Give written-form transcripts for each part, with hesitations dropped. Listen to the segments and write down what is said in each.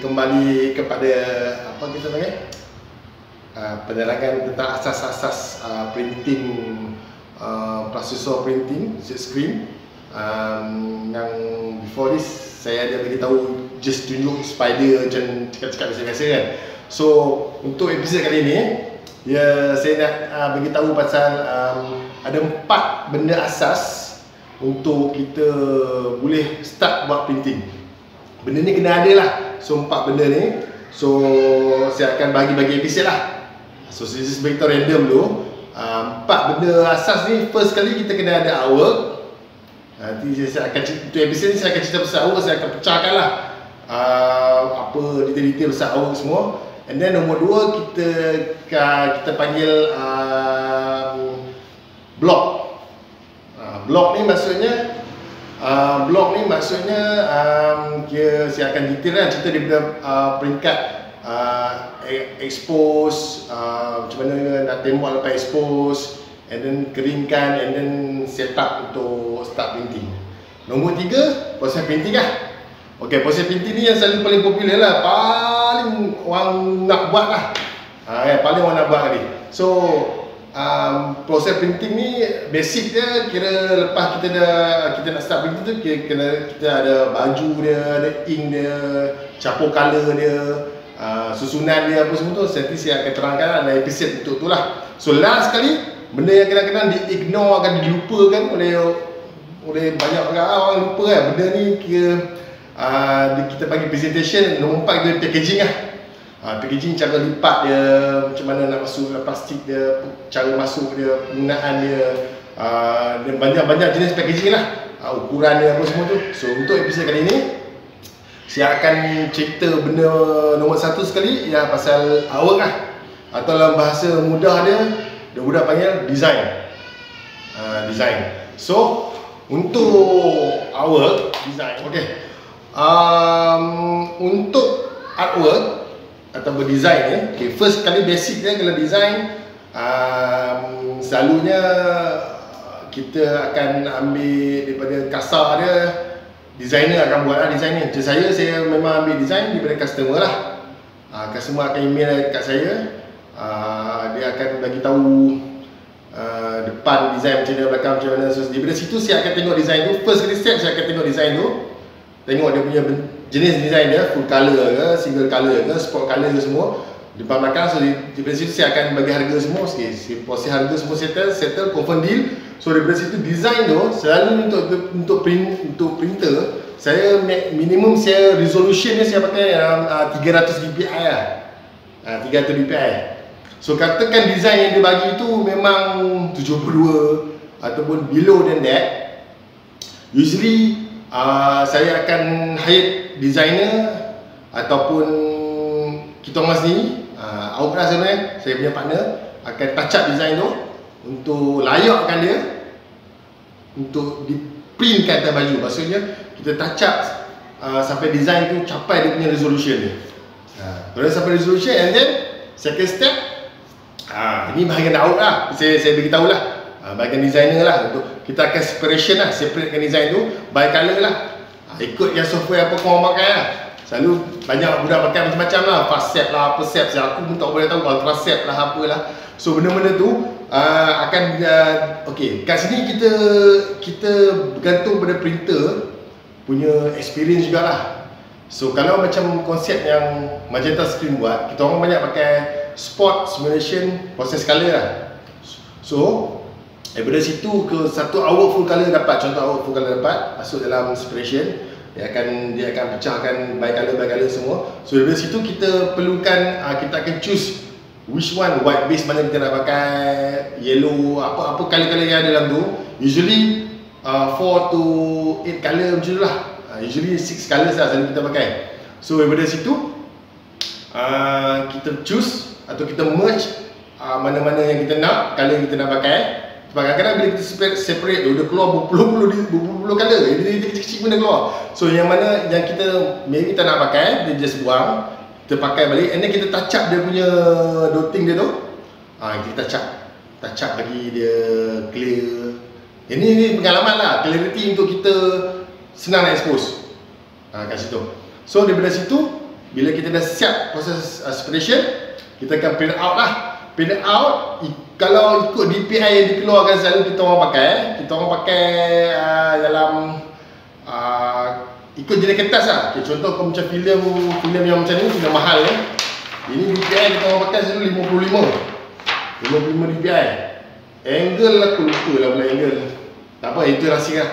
kembali kepada apa kita panggil penerangan tentang asas-asas printing, prosesor printing, screen. Yang before this saya ada beritahu just tunjuk spider macam cakap-cakap biasa-biasa kan. So untuk episod kali ni saya nak beritahu pasal ada 4 benda asas untuk kita boleh start buat printing. Benda ni kena ada lah. So 4 benda ni, so saya akan bagi episod lah. So saya just beritahu random dulu. 4 benda asas ni, first kali kita kena ada artwork. Nanti saya akan untuk episod ni saya akan cerita pasal artwork, saya akan pecahkan lah apa detail-detail pasal artwork semua. And then nombor 2 kita panggil block. Block ni maksudnya saya akan detail lah cerita daripada peringkat expose, macam mana nak tembak lepas expose, and then keringkan, and then set up untuk start printing. Nombor 3 proses printing lah. Ok, proses printing ni yang selalu paling popular lah, paling orang nak buat lah, paling orang nak buat tadi. So proses printing ni basic dia, kira lepas kita nak start printing tu, kita ada baju dia, ada ink dia, capur colour dia, susunan dia, apa semua tu nanti saya akan terangkan dalam episod untuk tu lah. So last kali, benda yang kadang-kadang di-ignore, akan dilupakan oleh banyak orang lupa kan. Benda ni kira kita panggil presentation. Nombor 4 kita packaging lah. Packaging, cara lipat dia, macam mana nak masuk plastik dia, cara masuk dia, penggunaan dia, dan banyak-banyak jenis packaging lah, ukuran dia, apa semua tu. So untuk episod kali ni saya akan cerita benda nombor 1 sekali, ya, pasal artwork lah, atau dalam bahasa mudah dia budak panggil design. Design. So untuk artwork design, okay. Untuk artwork atau berdesign ni, okay, first kali basic dia kalau design, selalunya kita akan ambil daripada kasar dia, designer akan buat lah design ni. Macam saya memang ambil design daripada customer lah. Customer akan email kat saya, dia akan bagi tahu depan design macam mana, belakang macam mana. So daripada situ saya akan tengok design tu. First kali step saya akan tengok design tu, tengok dia punya jenis design dia, full color ke, single color ke, spot color ke, semua depan belakang. So daripada situ saya akan bagi harga semua. Proses harga semua settle, confirm deal. So daripada situ design tu selalu untuk printer, saya minimum saya resolution dia saya pakai 300 dpi lah. 300 dpi. So katakan design yang dia bagi tu memang 72 ataupun below than that, usually saya akan hire designer ataupun kita orang sendiri, awak lah sebenarnya, saya punya partner akan touch up design tu untuk layakkan dia untuk diprintkan atas baju. Maksudnya kita touch up sampai design tu capai dia punya resolution dia. Kalau sampai resolution, and then second step, ini bahagian awak lah, saya beritahu lah, bahagian designer lah, untuk kita akan separation lah, separatekan design tu by color lah, ikut yang software apa korang pakai lah. Selalu banyak budak pakai macam-macam lah, Fastset lah, apa set, aku pun tak boleh tahu, Ultraset lah, apalah. So benda-benda tu akan ok, kat sini kita bergantung pada printer punya experience jugalah. So kalau macam konsep yang Magenta Screen buat, kita orang banyak pakai spot simulation, proses color lah. So daripada situ ke satu artwork full color dapat, contoh artwork full color dapat, masuk dalam separation, dia akan pecahkan by color semua. So daripada situ kita perlukan, kita akan choose which one, white base mana kita nak pakai, yellow, apa color-color yang ada dalam tu. Usually 4 to 8 color macam tu lah, usually 6 colors lah selalu kita pakai. So daripada situ kita choose atau kita merge mana-mana yang kita nak, color yang kita nak pakai. Kadang-kadang bila kita separate tu, dia keluar berpuluh-puluh color, dia kecil-kecil pun dia keluar. So yang mana yang maybe kita nak pakai, dia just buang, kita pakai balik, and then kita touch up dia punya dotting dia tu. Kita touch up bagi dia clear. Ini pengalaman lah, clarity untuk kita senang nak expose kat situ. So daripada situ bila kita dah siap proses separation, kita akan print out lah. Print out, kalau ikut DPI yang dikeluarkan selalu kita orang pakai dalam ikut jenis kertas lah. Okay, contoh kalau macam filem yang macam ni, filem mahal ya. Ini DPI kita orang pakai selalu 55 DPI. Angle aku lupa lah pula angle. Tak apa, itu rahsia lah.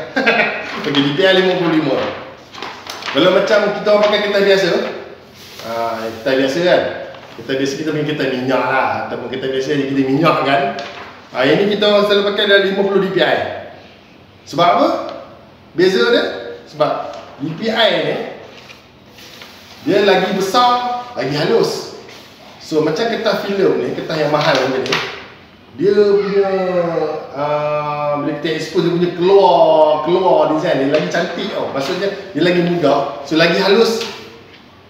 Okay, DPI 55. Kalau macam kita orang pakai kertas biasa, kertas biasa kan, kertas biasa kita punya kertas minyak lah, ataupun kertas biasa ni kita minyak kan. Yang ni kita orang selalu pakai dalam 50 DPI. Sebab apa? Beza dia? Sebab DPI ni dia lagi besar, lagi halus. So macam kertas filem ni, kertas yang mahal macam ni, dia punya bila kita expose dia punya keluar design dia lagi cantik tau. Maksudnya dia lagi mudah, so lagi halus,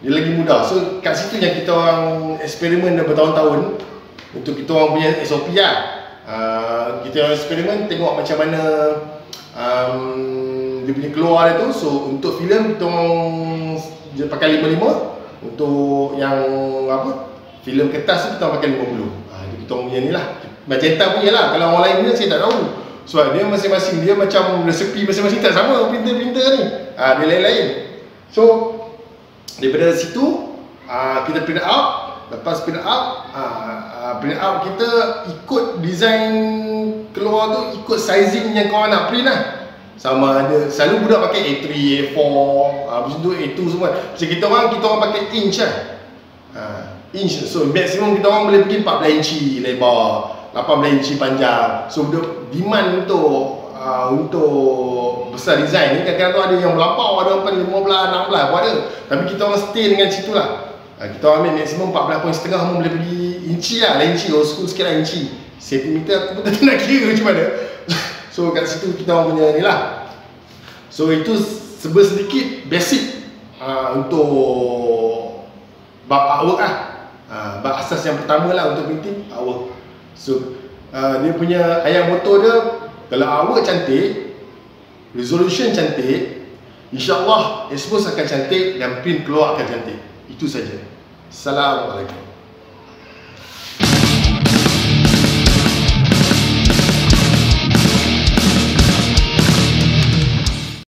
dia lagi mudah. So kat situ yang kita orang eksperimen dah bertahun-tahun untuk kita orang punya SOP lah. Kita orang eksperimen tengok macam mana dia punya keluar dia tu. So untuk filem kita orang pakai 55. Untuk yang filem kertas tu kita orang pakai 50. Kita orang punya ni lah, Magenta punya lah. Kalau orang lain punya saya tak tahu. Sebab dia masing-masing, dia macam resepi masing-masing tak sama printer-printer ni. Dia lain-lain. So daripada situ kita print out. Lepas print out, kita ikut design keluar tu, ikut sizing yang korang nak print lah. Sama ada, selalu budak pakai A3, A4, macam tu, A2 semua. Macam kita orang pakai inch lah. Inch, so maksimum kita orang boleh pergi 14 inci lebar, 18 inci panjang. So demand untuk besar design ni kadang-kadang tu ada yang melampau, ada yang 15, 16 pun ada. Tapi kita orang stay dengan situ lah. Kita orang ambil maksimum 14.5 pun boleh pergi inci lah, inci, old school sikit lah inci. Sentimeter aku pun tak nak kira macam mana. So kat situ kita orang punya ni lah. So itu sedikit basic untuk bab artwork lah. Bab asas yang pertama lah untuk printing, artwork. So dia punya ayat motor dia, kalau artwork cantik, resolution cantik, InsyaAllah expose akan cantik dan print keluar akan cantik. Itu saja. Assalamualaikum.